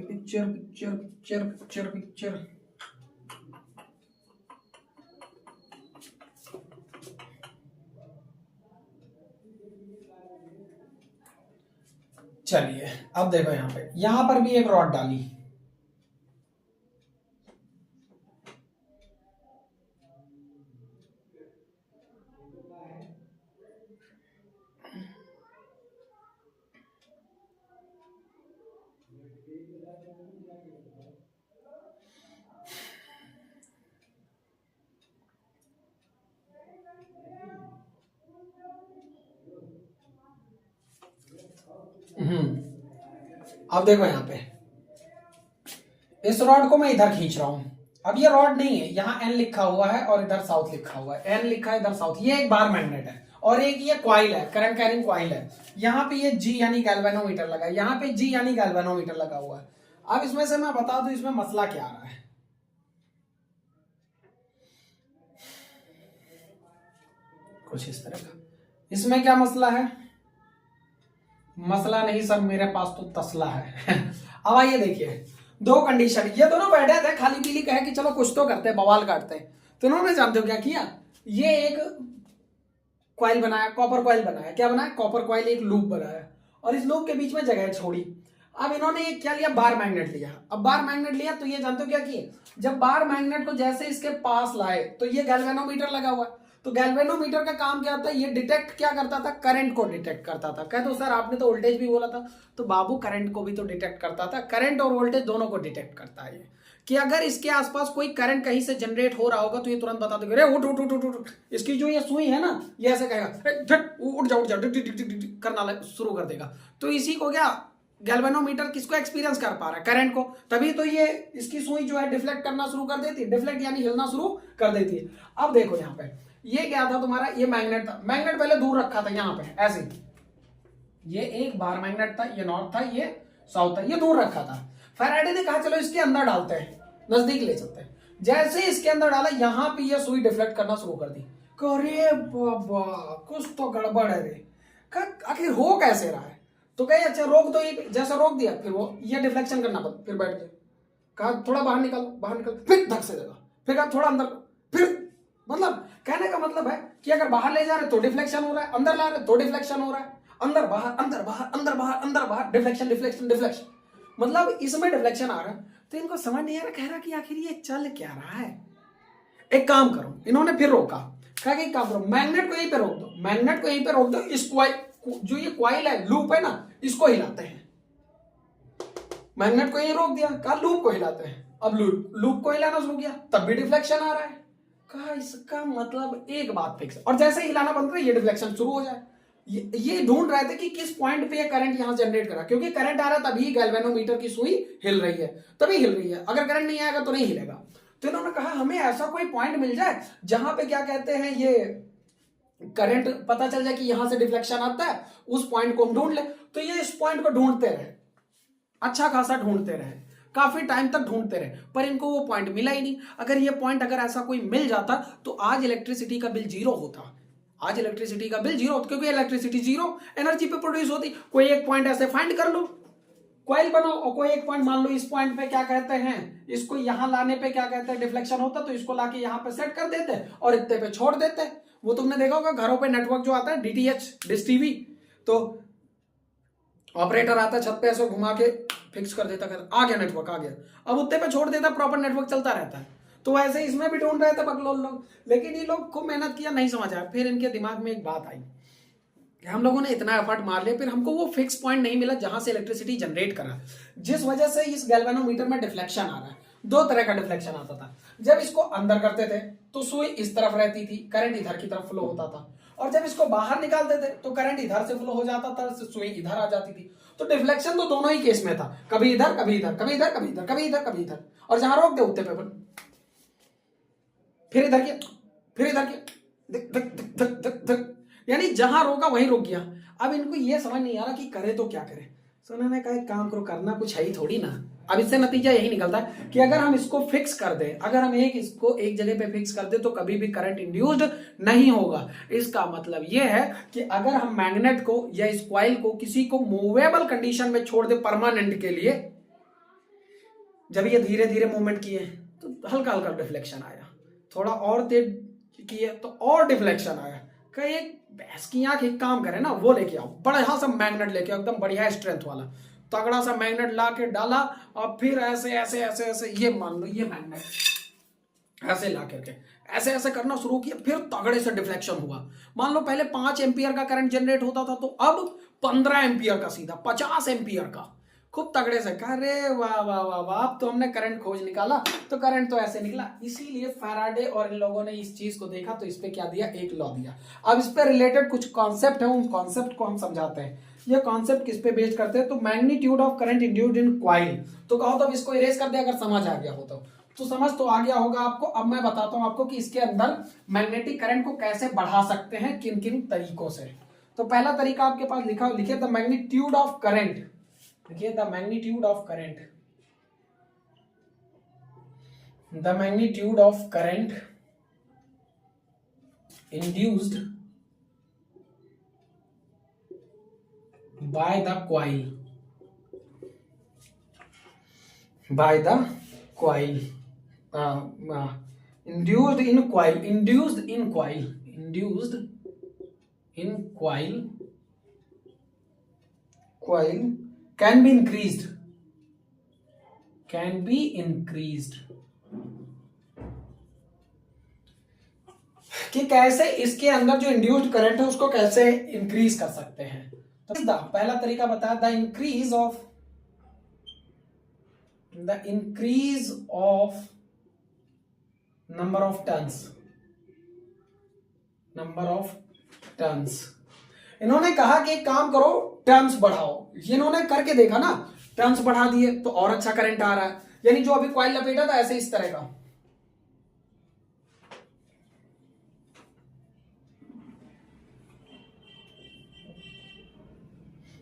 picture picture picture picture picture. चलिए अब देखो यहां पे, यहां पर भी एक रॉड डाली, अब देखो यहां पे इस रॉड को मैं इधर खींच रहा हूं, अब ये रॉड नहीं है, यहाँ एन लिखा हुआ है और इधर साउथ लिखा हुआ है, एन लिखा है इधर साउथ, ये एक बार मैग्नेट है और एक ये कॉइल है, करंट कैरिंग कॉइल है। यहाँ पे ये जी यानी गैल्वेनोमीटर लगा है, यहाँ पे जी यानी गैल्वेनोमीटर लगा हुआ है। अब इसमें से मैं बता दूं इसमें मसला क्या आ रहा है। कुछ इस तरह का, इसमें क्या मसला है, मसला नहीं सर मेरे पास तो तसला है। अब आइए देखिए दो कंडीशन, ये दोनों बैठे थे खाली पीली कहे कि चलो कुछ तो करते हैं, बवाल काटते हैं। तो इन्होंने जानते हो क्या किया, ये एक कॉइल बनाया, कॉपर कॉइल बनाया, क्या बनाया, कॉपर कॉइल, एक लूप बनाया और इस लूप के बीच में जगह छोड़ी। अब इन्होंने एक क्या लिया, बार मैग्नेट लिया। अब बार मैग्नेट लिया तो ये जानते हो क्या किए, जब बार मैग्नेट को जैसे इसके पास लाए तो ये गैल्वेनोमीटर लगा हुआ है, तो गैल्वेनोमीटर का काम क्या होता है, ये डिटेक्ट क्या करता था, करंट को डिटेक्ट करता था। कह दो सर आपने तो वोल्टेज भी बोला था, तो बाबू करंट को भी तो डिटेक्ट करता था, करंट और वोल्टेज दोनों को डिटेक्ट करता है ये। कि अगर इसके आसपास कोई करंट कहीं से जनरेट हो रहा होगा तो ये तुरंत बता देगा, अरे उठ उठ उठ उठ उठ। इसकी जो ये सुई है ना, ये ऐसे कहेगा, झट उठ जा उठ जा, करना शुरू कर देगा। तो इसी को क्या गैल्वेनोमीटर किसको एक्सपीरियंस कर पा रहा है, करंट को, तभी तो ये इसकी सुई जो है डिफ्लेक्ट करना शुरू कर देती है, डिफ्लेक्ट यानी हिलना शुरू कर देती है। अब देखो यहाँ पे ये क्या था तुम्हारा, ये मैग्नेट था, मैग्नेट पहले दूर रखा था यहाँ पे ऐसे, ये एक बार मैग्नेट था, ये नॉर्थ था, ये साउथ था, ये दूर रखा था। फैराडे ने कहा चलो इसके अंदर डालते हैं, नजदीक ले चलते हैं। जैसे इसके अंदर डाला, यहां पे ये सुई डिफ्लेक्ट करना शुरू कर दी। अरे बाबा कुछ तो गड़बड़ है रे, आखिर हो कैसे रहा है। तो कहे अच्छा रोक दो, ये जैसा रोक दिया फिर वो ये डिफ्लेक्शन करना बंद, फिर बैठ गए। कहा थोड़ा बाहर निकालो, बाहर निकल, फिर धक से देगा, फिर कहा थोड़ा अंदर, फिर मतलब कहने का मतलब है कि अगर बाहर ले जा रहे तो डिफ्लेक्शन हो रहा है, अंदर ला रहे तो डिफ्लेक्शन हो रहा है, अंदर बाहर अंदर बाहर अंदर बाहर अंदर बाहर, डिफ्लेक्शन डिफ्लेक्शन डिफ्लेक्शन, मतलब इसमें डिफ्लेक्शन आ रहा है। तो इनको समझ नहीं आ रहा, कह रहा कि आखिर ये चल क्या रहा है। एक काम करो, इन्होंने फिर रोका, कहा कि एक काम करो, मैग्नेट को यहीं पे रोक दो, मैग्नेट को यहीं पे रोक दो, इस क्वाइल जो ये क्वाइल है, लूप है ना, इसको हिलाते हैं। मैग्नेट को यहीं रोक दिया, कहा लूप को हिलाते हैं। अब लूप को हिलाना शुरू किया, तब भी डिफ्लेक्शन आ रहा है। कहा इसका मतलब एक बात फिक्स है, और जैसे हिलाना बंद करे ये डिफ्लेक्शन शुरू हो जाए। ये ढूंढ रहे थे कि किस पॉइंट पे ये करंट यहां जनरेट करा, क्योंकि करंट आ रहा है तभी गैल्वेनोमीटर की सुई हिल रही है, तभी हिल रही है, अगर करंट नहीं आएगा तो नहीं हिलेगा। तो इन्होंने कहा हमें ऐसा कोई पॉइंट मिल जाए जहां पे क्या कहते हैं ये करंट पता चल जाए कि यहां से डिफ्लेक्शन आता है, उस पॉइंट को हम ढूंढ ले। तो ये इस पॉइंट को ढूंढते रहे, अच्छा खासा ढूंढते रहे, काफी टाइम तक ढूंढते रहे, पर इनको वो पॉइंट मिला ही नहीं। अगर ये पॉइंट अगर ऐसा कोई मिल जाता तो आज इलेक्ट्रिसिटी का बिल जीरो होता, आज इलेक्ट्रिसिटी का बिल जीरो होता, क्योंकि इलेक्ट्रिसिटी जीरो एनर्जी पे प्रोड्यूस होती। कोई एक पॉइंट ऐसे फाइंड कर लो, क्वाइल बनाओ, और कोई एक पॉइंट मान लो इस पॉइंट पे क्या कहते हैं, इसको यहां लाने पे क्या कहते हैं डिफ्लेक्शन होता, तो इसको लाके यहां पे सेट कर देते और इतने पे छोड़ देते। वो तुमने देखा होगा घरों पे नेटवर्क जो आता है डीटीएच, डिश टीवी, तो ऑपरेटर आता है छत पे ऐसे घुमा के फिक्स कर देता, आ गया नेटवर्क आ गया, अब उतने पे छोड़ देता, प्रॉपर नेटवर्क चलता रहता है। तो ऐसे इसमें भी ढूंढ रहे थे बकलोल लोग, लेकिन ये लोग खूब मेहनत किया, नहीं समझ आया। फिर इनके दिमाग में एक बात आई, हम लोगों ने इतना एफर्ट मार लिया, फिर हमको वो फिक्स पॉइंट नहीं मिला जहां से इलेक्ट्रिसिटी जनरेट करा, जिस वजह से इस गैल्वेनोमीटर में डिफ्लेक्शन आ रहा है। दो तरह का डिफ्लेक्शन आता था, जब इसको अंदर करते थे तो सुई इस तरफ रहती थी, करंट इधर की तरफ फ्लो होता था, और जब इसको बाहर निकालते थे तो करंट इधर से फ्लो हो जाता था, सुई इधर आ जाती थी। तो डिफ्लेक्शन तो दोनों ही केस में था, कभी इधर कभी इधर, कभी इधर कभी इधर, कभी इधर कभी इधर, और जहां रोक दे उतने पे फिर इधर के, फिर इधर के, धक धक धक धक धक, यानी जहां रोका वहीं रोक गया। अब इनको ये समझ नहीं आ रहा कि करे तो क्या करे। तो उन्होंने कहा एक काम करो, करना कुछ है ही थोड़ी ना। अब इससे नतीजा यही निकलता है कि अगर हम इसको फिक्स कर दें, अगर हम इसको एक जगह पे फिक्स कर दें तो कभी भी करंट इंड्यूस्ड नहीं होगा। इसका मतलब यह है कि अगर हम मैग्नेट को या इस कॉइल को किसी को मूवेबल कंडीशन में छोड़ दे परमानेंट के लिए, जब ये धीरे धीरे मूवमेंट किए तो हल्का हल्का डिफ्लेक्शन आया, थोड़ा और तेज किए तो और डिफ्लेक्शन आया। कहीं एक भैंस की आंख एक काम करे ना, वो लेके आओ, बड़ा सा मैग्नेट लेके आओ, एकदम बढ़िया स्ट्रेंथ वाला तगड़ा सा मैग्नेट ला के डाला, और फिर ऐसे ऐसे ऐसे ऐसे, ये मान लो ये मैग्नेट ऐसे ला करके ऐसे ऐसे करना शुरू किया, फिर तगड़े से डिफ्लेक्शन हुआ। मान लो पहले 5 एम्पियर का करंट जनरेट होता था, तो अब 15 एम्पियर का, सीधा 50 एम्पियर का, खूब तगड़े से। कहा अरे वाह वाह वाह वाह, अब तो हमने करंट खोज निकाला। तो करंट तो ऐसे निकला। इसीलिए फैराडे और इन लोगों ने इस चीज को देखा, तो इस पे क्या दिया, एक लॉ दिया। अब इस पे रिलेटेड कुछ कॉन्सेप्ट है, उन कॉन्सेप्ट को हम समझाते हैं। ये कॉन्सेप्ट किस पे बेस्ड करते हैं, तो magnitude of current induced in coil. तो कहो तो इसको इरेज कर दे अगर समझ आ गया हो तो समझ तो आ गया होगा आपको। अब मैं बताता हूं आपको कि इसके अंदर मैग्नेटिक करंट को कैसे बढ़ा सकते हैं, किन किन तरीकों से। तो पहला तरीका आपके पास लिखा, लिखिए द मैग्नीट्यूड ऑफ करंट, देखिए the magnitude of current, the magnitude of current induced by the coil, by the coil, induced in coil, induced in coil, induced in coil, coil can be increased, can be increased, कि कैसे इसके अंदर जो induced current है उसको कैसे increase कर सकते हैं। तो पहला तरीका बताया, the increase of the increase of number of turns. इन्होंने कहा कि एक काम करो, टर्न्स बढ़ाओ। इन्होंने करके देखा ना, टर्न्स बढ़ा दिए तो और अच्छा करंट आ रहा है। यानी जो अभी कॉइल लपेटा था ऐसे इस तरह का,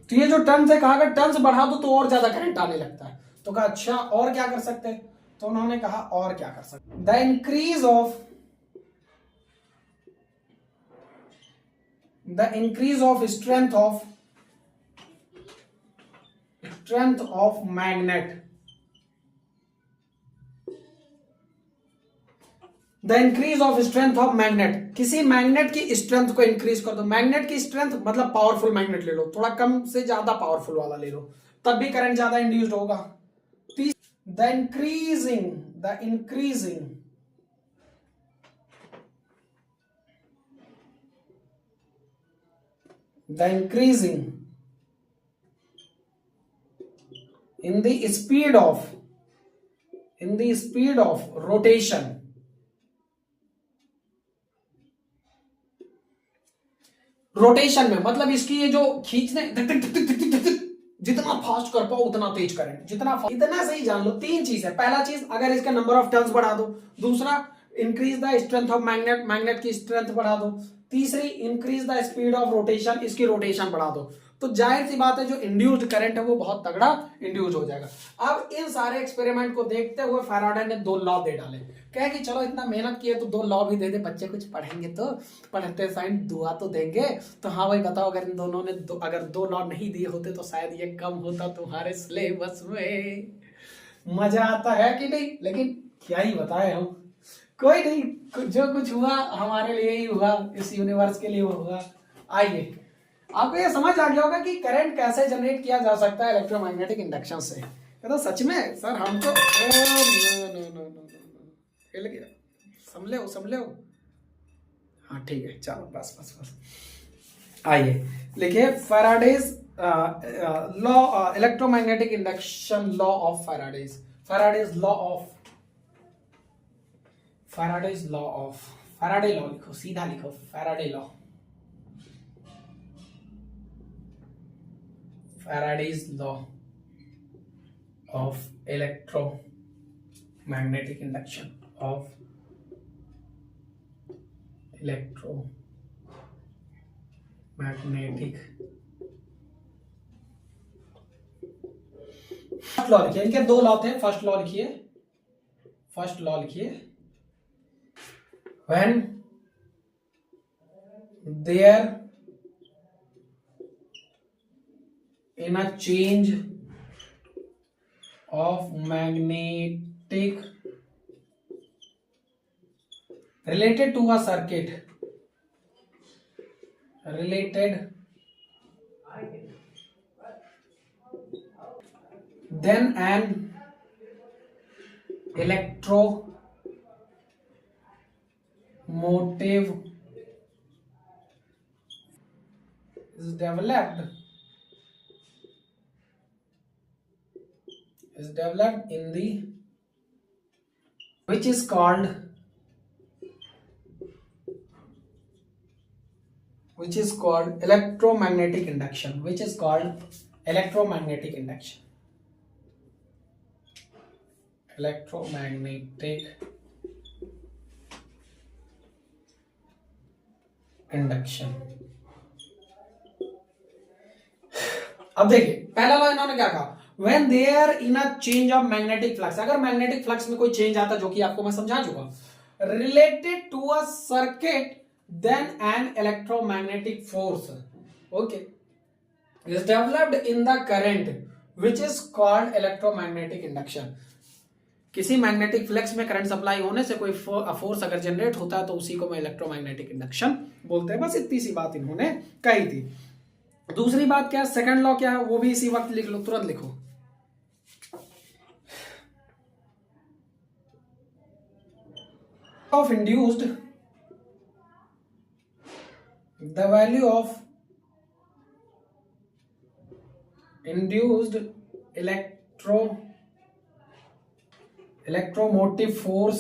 तो ये जो टर्न्स है, कहा अगर टर्न्स बढ़ा दो तो और ज्यादा करंट आने लगता है। तो कहा अच्छा और क्या कर सकते हैं, तो उन्होंने कहा और क्या कर सकते, the increase of strength of magnet. The increase of strength of magnet, किसी मैग्नेट की स्ट्रेंथ को इंक्रीज कर दो। मैग्नेट की स्ट्रेंथ मतलब पावरफुल मैग्नेट ले लो, थोड़ा कम से ज्यादा पावरफुल वाला ले लो, तब भी करंट ज्यादा इंड्यूस्ड होगा। The increasing in the speed of rotation, rotation में मतलब इसकी ये जो खींचने, जितना फास्ट कर पाओ उतना तेज करें, इतना सही जान लो। तीन चीज है। पहला चीज, अगर इसका नंबर ऑफ टर्न्स बढ़ा दो। दूसरा, increase the strength of magnet की स्ट्रेंथ बढ़ा दो। तीसरी, increase the speed of rotation, इसकी रोटेशन बढ़ा दो। तो जाहिर सी बात है जो इंड्यूस्ड करंट है वो बहुत तगड़ा इंड्यूस हो जाएगा। अब इन सारे एक्सपेरिमेंट को देखते हुए फैराडे ने दो लॉ दे डाले। कह कि चलो इतना मेहनत किए तो दो लॉ भी दे दे, बच्चे कुछ पढ़ेंगे तो पढ़ते साइंस दुआ तो देंगे। तो हाँ भाई बताओ, अगर इन दोनों ने अगर दो लॉ नहीं दिए होते तो शायद ये कम होता तुम्हारे सिलेबस में। मजा आता है कि नहीं? लेकिन क्या ही बताए हम, कोई नहीं, जो कुछ हुआ हमारे लिए ही हुआ, इस यूनिवर्स के लिए हुआ। आइए, आपको ये समझ आ गया होगा कि करंट कैसे जनरेट किया जा सकता है इलेक्ट्रोमैग्नेटिक इंडक्शन से। तो सच में सर हम तो समझ लो। हाँ ठीक है, चलो बस। आइए लिखिए Faraday's law, electromagnetic induction law of Faraday's law लिखो, सीधा लिखो Faraday's law of electromagnetic induction first law लिखिए। इनके दो लॉ थे। फर्स्ट लॉ लिखिए when there in a change of magnetic related to a circuit, then an electromotive is developed in the which is called electromagnetic induction. Electromagnetic induction। अब देखिए पहला law इन्होंने क्या कहा, when there in a change of magnetic flux, अगर magnetic flux में कोई change आता, जो कि आपको मैं समझा चुका, related to a circuit, then an electromagnetic force is developed in the current which is called electromagnetic induction। किसी मैग्नेटिक फ्लक्स में करंट सप्लाई होने से कोई फोर्स अगर जनरेट होता है तो उसी को मैं इलेक्ट्रोमैग्नेटिक इंडक्शन बोलते हैं। बस इतनी सी बात इन्होंने कही थी। दूसरी बात क्या है, सेकंड लॉ क्या है, वो भी इसी वक्त लिख लो, तुरंत लिखो। Of induced, the value of induced electromagnetic electromotive force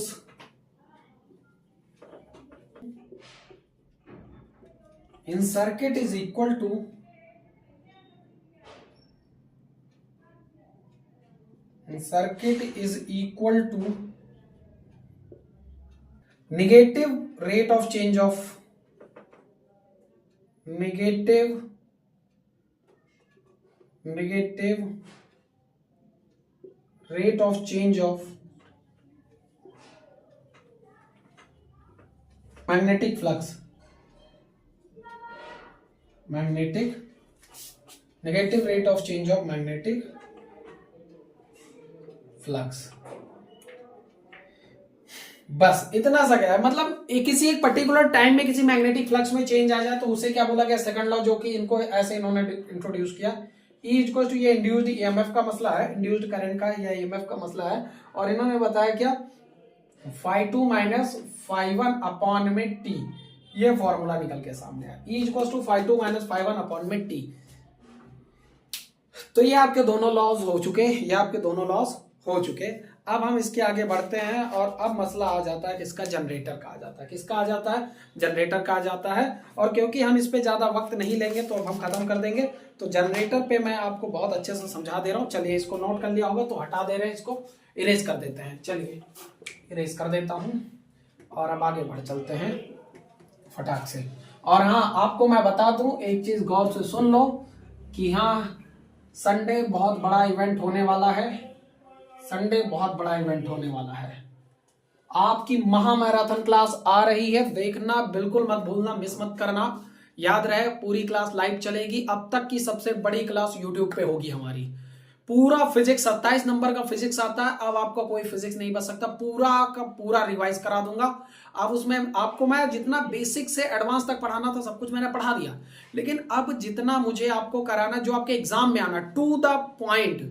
in circuit is equal to negative rate of change of negative rate of change of magnetic flux, negative rate of change of magnetic flux। बस इतना सा गया है, मतलब किसी एक particular time में किसी मैग्नेटिक फ्लक्स में चेंज आ जाए तो उसे क्या बोला गया, सेकंड लॉ, जो कि इनको ऐसे इन्होंने इंट्रोड्यूस किया। E इक्वल टू, ये इंड्यूस्ड ईएमएफ का मसला है, इंड्यूस्ड करंट का या ईएमएफ का मसला है, और इन्होंने बताया क्या, φ2 माइनस φ1 अपॉन में t, ये फॉर्मूला निकल के सामने आया। E equal to φ2 minus φ1 upon में t। तो ये आपके दोनों लॉज हो चुके, अब हम इसके आगे बढ़ते हैं और अब मसला आ जाता है किसका, जनरेटर का आ जाता है। किसका आ जाता है, जनरेटर का आ जाता है। और क्योंकि हम इस पे ज्यादा वक्त नहीं लेंगे तो अब हम खत्म कर देंगे। तो जनरेटर पे मैं आपको बहुत अच्छे से समझा दे रहा हूँ। चलिए, इसको नोट कर लिया होगा तो हटा दे रहे हैं, इसको इरेज कर देते हैं। चलिए इरेज कर देता हूँ और अब आगे बढ़ चलते हैं फटाक से। और हाँ, आपको मैं बता दूं एक चीज, गौर से सुन लो कि हाँ, संडे बहुत बड़ा इवेंट होने वाला है। आपकी महामैराथन क्लास आ रही है, देखना बिल्कुल मत भूलना, मिस मत करना। याद रहे, पूरी क्लास लाइव चलेगी। अब तक की सबसे बड़ी क्लास यूट्यूब पे होगी हमारी। पूरा फिजिक्स, 27 नंबर का फिजिक्स आता है। अब आपका कोई फिजिक्स नहीं बच सकता, पूरा का पूरा रिवाइज करा दूंगा। अब उसमें आपको मैं जितना बेसिक से एडवांस तक पढ़ाना था सब कुछ मैंने पढ़ा दिया, लेकिन अब जितना मुझे आपको कराना, जो आपके एग्जाम में आना, टू द पॉइंट,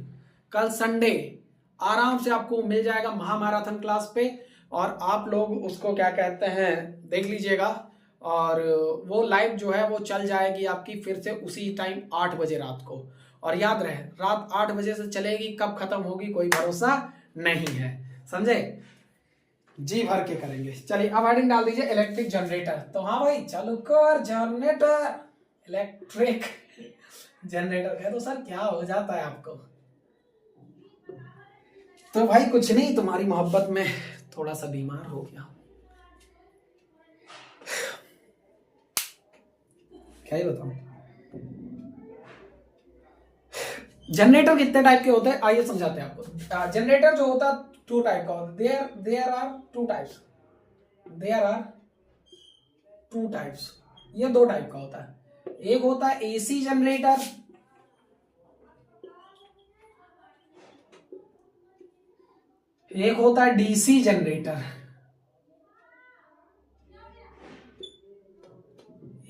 कल संडे आराम से आपको मिल जाएगा महामैराथन क्लास पे। और आप लोग उसको क्या कहते हैं, देख लीजिएगा। और वो लाइव जो है वो चल जाएगी आपकी फिर से उसी टाइम 8 बजे रात को। और याद रहे, रात 8 बजे से चलेगी, कब खत्म होगी कोई भरोसा नहीं है, समझे? जी भर के करेंगे। चलिए अब हेडिंग डाल दीजिए, इलेक्ट्रिक जनरेटर। तो हाँ भाई, चालू कर जनरेटर, इलेक्ट्रिक जनरेटर। कह दो सर क्या हो जाता है आपको? तो भाई कुछ नहीं, तुम्हारी मोहब्बत में थोड़ा सा बीमार हो गया। क्या ही बताऊं। जनरेटर कितने टाइप के होते हैं आइए समझाते हैं आपको। जनरेटर जो होता है 2 टाइप का होता है। There are 2 types. ये 2 टाइप का होता है। एक होता है एसी जनरेटर, एक होता है डीसी जनरेटर।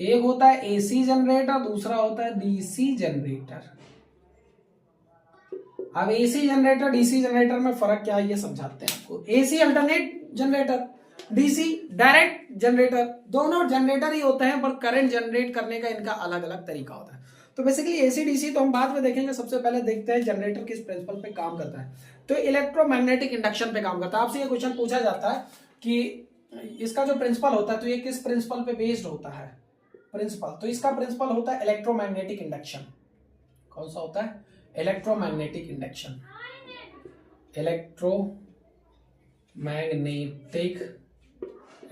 एक होता है एसी जनरेटर, दूसरा होता है डीसी जनरेटर। अब एसी जनरेटर डीसी जनरेटर में फर्क क्या है ये समझाते हैं आपको। AC alternate generator, DC direct generator, दोनों जनरेटर ही होते हैं पर करंट जनरेट करने का इनका अलग अलग तरीका होता है। तो बेसिकली एसी डीसी तो हम बाद में देखेंगे। सबसे पहले देखते हैं जनरेटर किस प्रिंसिपल पे काम करता है। तो इलेक्ट्रोमैग्नेटिक इंडक्शन पे काम करता है। आपसे ये क्वेश्चन पूछा जाता है कि इसका जो प्रिंसिपल होता है तो ये किस प्रिंसिपल पे बेस्ड होता है। प्रिंसिपल, तो इसका प्रिंसिपल होता है इलेक्ट्रोमैग्नेटिक इंडक्शन। कौन सा होता है? Electromagnetic induction. इलेक्ट्रोमैग्नेटिक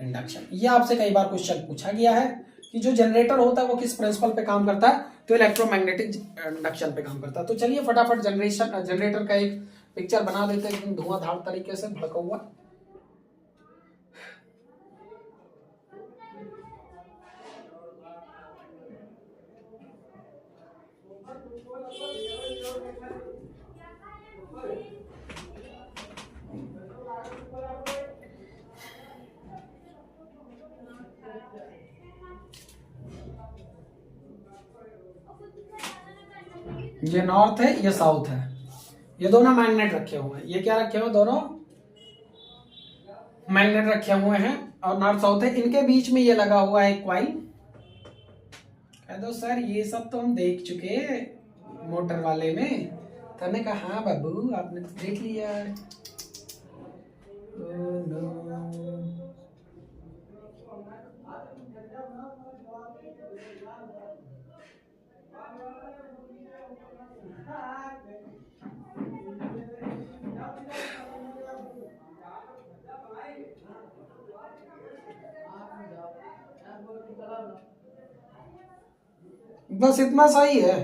इंडक्शन, ये आपसे कई बार क्वेश्चन पूछा गया है कि जो जनरेटर होता है वो किस प्रिंसिपल पे काम करता है, तो इलेक्ट्रोमैग्नेटिक इंडक्शन पे काम करता है। तो चलिए फटाफट जनरेटर का एक पिक्चर बना देते हैं एकदम धुआंधार तरीके से भड़का हुआ। ये नॉर्थ है, ये साउथ है। ये दोनों मैग्नेट रखे हुए हैं। ये क्या रखे हुए? दोनों मैग्नेट रखे हुए हैं और नॉर्थ साउथ है। इनके बीच में ये लगा हुआ है कॉइल। कह दो सर ये सब तो हम देख चुके मोटर वाले में। तो हमने कहा हाँ बाबू आपने तो देख लिया। बस इतना सही है।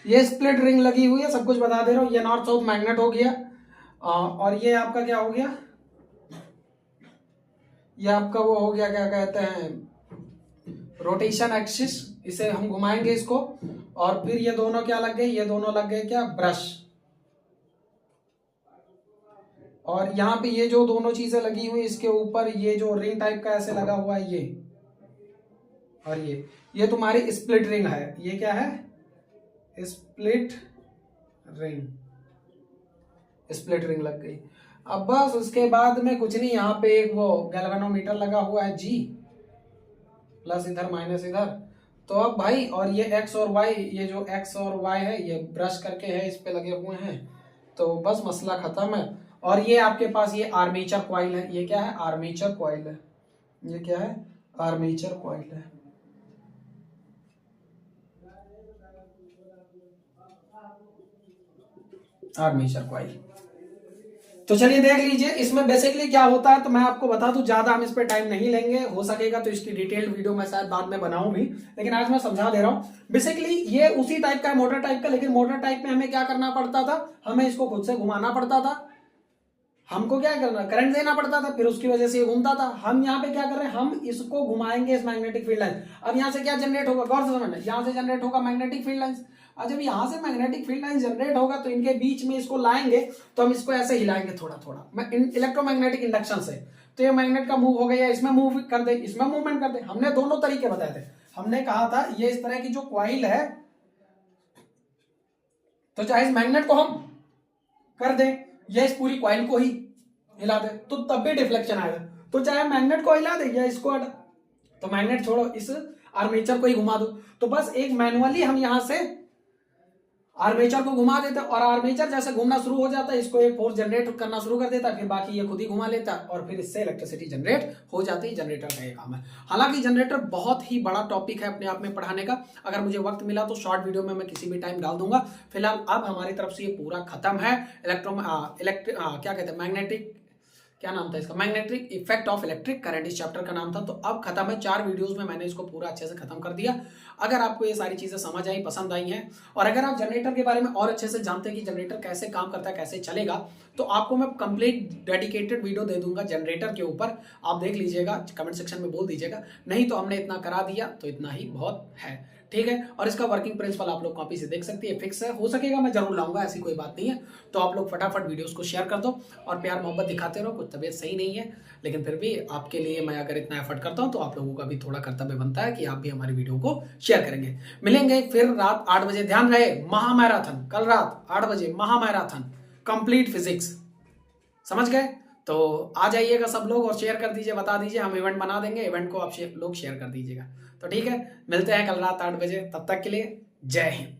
ये स्प्लिट रिंग लगी हुई है, सब कुछ बता दे रहा हूँ। ये नॉर्थ साउथ मैग्नेट हो गया, और ये आपका क्या हो गया, ये आपका वो हो गया, क्या कहते हैं, रोटेशन एक्सिस। इसे हम घुमाएंगे इसको, और फिर ये दोनों क्या लग गए, ये दोनों लग गए क्या, ब्रश। और यहाँ पे ये जो दोनों चीजें लगी हुई इसके ऊपर, ये जो रिंग टाइप का ऐसे लगा हुआ है ये, और ये तुम्हारी स्प्लिट रिंग है। ये क्या है, स्प्लिट रिंग, स्प्लिट रिंग लग गई। अब बस उसके बाद में कुछ नहीं, यहाँ पे एक वो गैल्वेनोमीटर लगा हुआ है G, प्लस इधर माइनस इधर। तो अब भाई, और ये X और Y, ये जो X और Y है ये ब्रश करके है, इस पे लगे हुए हैं। तो बस मसला खत्म है। और ये आपके पास ये आर्मेचर कॉइल है। ये क्या है, आर्मेचर कॉइल है। ये क्या है, आर्मेचर कॉइल है। Armature coil. तो चलिए देख लीजिए इसमें बेसिकली क्या होता है। तो मैं आपको बता दूं, ज्यादा हम इस पे टाइम नहीं लेंगे, हो सकेगा तो इसकी डिटेल्ड वीडियो मैं शायद बाद में बनाऊं भी, लेकिन आज मैं समझा दे रहा हूं। बेसिकली ये उसी टाइप का है, मोटर टाइप का, लेकिन मोटर टाइप में हमें क्या करना पड़ता था, हमें इसको खुद से घुमाना पड़ता था। हमको क्या करना, करंट देना पड़ता था, फिर उसकी वजह से ये घूमता था। हम यहाँ पे क्या कर रहे हैं, हम इसको घुमाएंगे इस मैग्नेटिक फील्ड लाइन। अब यहाँ से क्या जनरेट होगा, गौर से समझना, यहाँ से जनरेट होगा मैग्नेटिक फील्ड लाइन। और जब यहाँ से मैग्नेटिक फील्ड लाइन जनरेट होगा तो इनके बीच में इसको लाएंगे, तो हम इसको ऐसे हिलाएंगे थोड़ा थोड़ा इलेक्ट्रोमैग्नेटिक इंडक्शन से। तो ये मैग्नेट का मूव हो गया, इसमें मूव कर दे, इसमें मूवमेंट कर दे। हमने दोनों तरीके बताए थे। हमने कहा था ये इस तरह की जो कॉइल है, तो चाहे इस मैग्नेट को हम कर दें या इस पूरी कॉइल को ही हिला दे, तो तब भी डिफ्लेक्शन आएगा। तो चाहे मैग्नेट को हिला दे या इसको, तो मैग्नेट छोड़ो, इस आर्मेचर को ही घुमा दो। तो बस एक मैनुअली हम यहां से आर्मेचर को घुमा देते, और आर्मेचर जैसे घूमना शुरू हो जाता है, इसको एक फोर्स जनरेट करना शुरू कर देता है, फिर बाकी ये खुद ही घुमा लेता है, और फिर इससे इलेक्ट्रिसिटी जनरेट हो जाती है। जनरेटर का ये काम है। हालांकि जनरेटर बहुत ही बड़ा टॉपिक है अपने आप में पढ़ाने का। अगर मुझे वक्त मिला तो शॉर्ट वीडियो में मैं किसी भी टाइम डाल दूंगा। फिलहाल अब हमारी तरफ से ये पूरा खत्म है। क्या कहते हैं, मैग्नेटिक, क्या नाम था इसका, magnetic effect of electric current, इस चैप्टर का नाम था। तो अब खत्म है, 4 वीडियोस में मैंने इसको पूरा अच्छे से खत्म कर दिया। अगर आपको ये सारी चीजें समझ आई, पसंद आई हैं, और अगर आप जनरेटर के बारे में और अच्छे से जानते हैं कि जनरेटर कैसे काम करता है, कैसे चलेगा, तो आपको मैं कंप्लीट डेडिकेटेड वीडियो दे दूंगा जनरेटर के ऊपर। आप देख लीजिएगा, कमेंट सेक्शन में बोल दीजिएगा। नहीं तो हमने इतना करा दिया तो इतना ही बहुत है, ठीक है। और इसका वर्किंग प्रिंसिपल आप लोग कॉपी से देख सकते हैं, फिक्स है। हो सकेगा मैं जरूर लाऊंगा, ऐसी कोई बात नहीं है। तो आप लोग फटाफट वीडियोस को शेयर कर दो और प्यार मोहब्बत दिखाते रहो। कुछ तबीयत सही नहीं है, लेकिन फिर भी आपके लिए मैं अगर इतना एफर्ट करता हूं तो आप लोगों का भी थोड़ा कर्तव्य बनता है कि आप भी हमारी वीडियो को शेयर करेंगे। मिलेंगे फिर रात 8 बजे। ध्यान रहे, महामैराथन कल रात 8 बजे, महामैराथन कंप्लीट फिजिक्स, समझ गए। तो आ जाइएगा सब लोग और शेयर कर दीजिए, बता दीजिए, हम इवेंट बना देंगे। इवेंट को आप लोग शेयर कर दीजिएगा। तो ठीक है, मिलते हैं कल रात 8 बजे। तब तक के लिए जय हिंद।